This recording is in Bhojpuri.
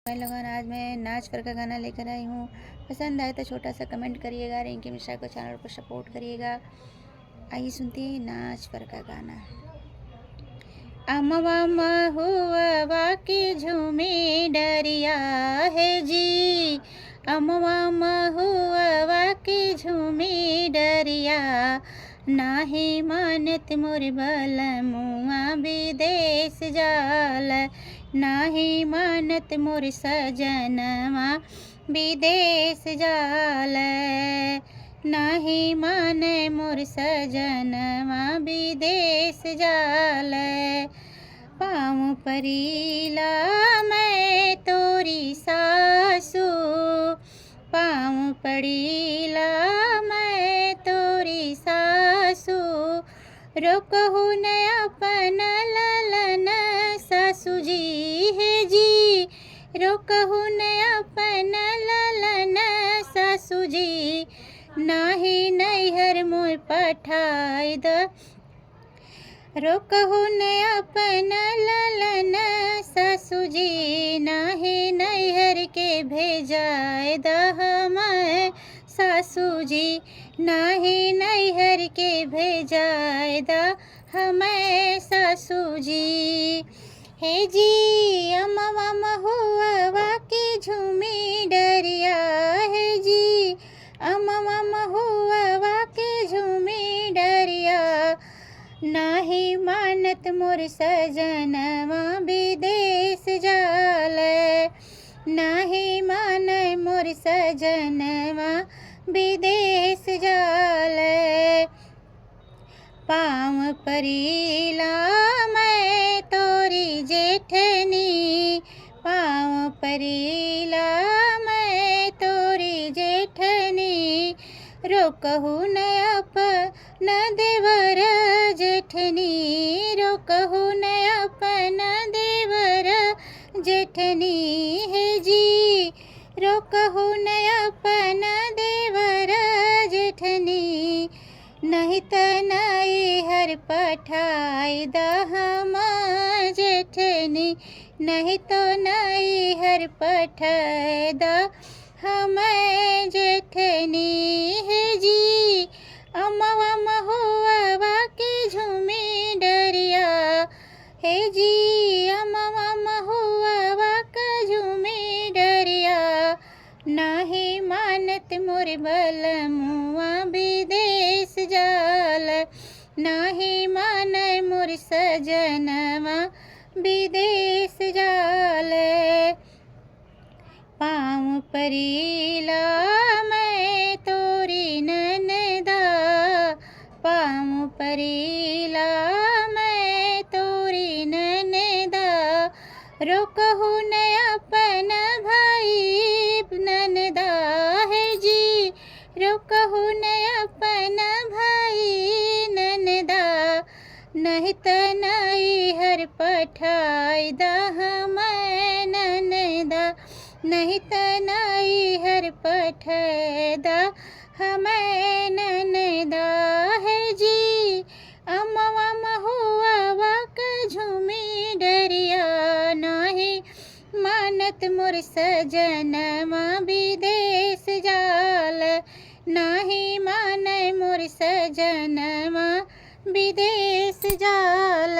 भाई लोगों, आज मैं नाच पर का गाना लेकर आई हूँ। पसंद आए तो छोटा सा कमेंट करिएगा। रिंकी मिश्रा को चैनल पर सपोर्ट करिएगा। आइए सुनते हैं नाच पर का गाना। अमवा महुआ के झूमे डरिया है जी, अमवा महुआ के झूमे डरिया, नाहे मानत मोर बलमुआ विदेश जाल, नाहे मानत मोर सजनवा विदेश जाल, नाहे माने मोर सजनवा विदेश जाल। पाँव परीला मैं तोरी सासू, पाँव पड़ीला मैं तोरी सासू, रोकहु न अपन ललन सासू जी है जी, रोकहु न अपन ललन सासू जी, नाहे नैहर मोय पठाई द, रोकहु न अपन ललन सासू जी, नाहे नैहर के भेजाए दहम सासू जी, नाहे नैहर के भेजाए दहम सासू जी। हे जी अमवा महुआ के झूमी डरिया है जी, अमवा महुआ के झूमी डरिया, नाहे मानत मोर सजनवा विदेश जाल, नाहे मान मोर सजनवा विदेश जाल। पाँव परीला मैं तोरी जेठनी, पाँव परीला मैं तोरी जेठनी, रोकहु न अपन देवर जेठनी, रोकहु न अपन देवर जेठनी है जी, रोकहु न अपन देवर जेठनी, नहीं त नैहर पठाई दहम जेठनी, नहीं तो नैहर पठाई दहम जेठनी है जी। अमवा महुआ के झूमी डरिया है जी, अमवा महुआ के झूमी डरिया, नाहे मानत मोर बलमुआ विदेश जाल, नाहे मान मोर सजनवा विदेश जाल। पाँव परीला मैं तोरी ननदा, पाँव परीला मैं तोरी ननदा, रोकहु न अपन भाई ननदा है जी, रोकहु न अपन भाई ननदा, नहीं त नैहर पठाई दहम ननदा, नहीं त नैहर पठाई दहम ननदा है जी। अमवा महुआ के झूमी डरिया, नाहे मानत मोर सजनवा विदेश जाल, नाहे मान मोर सजनवा विदेश जाल।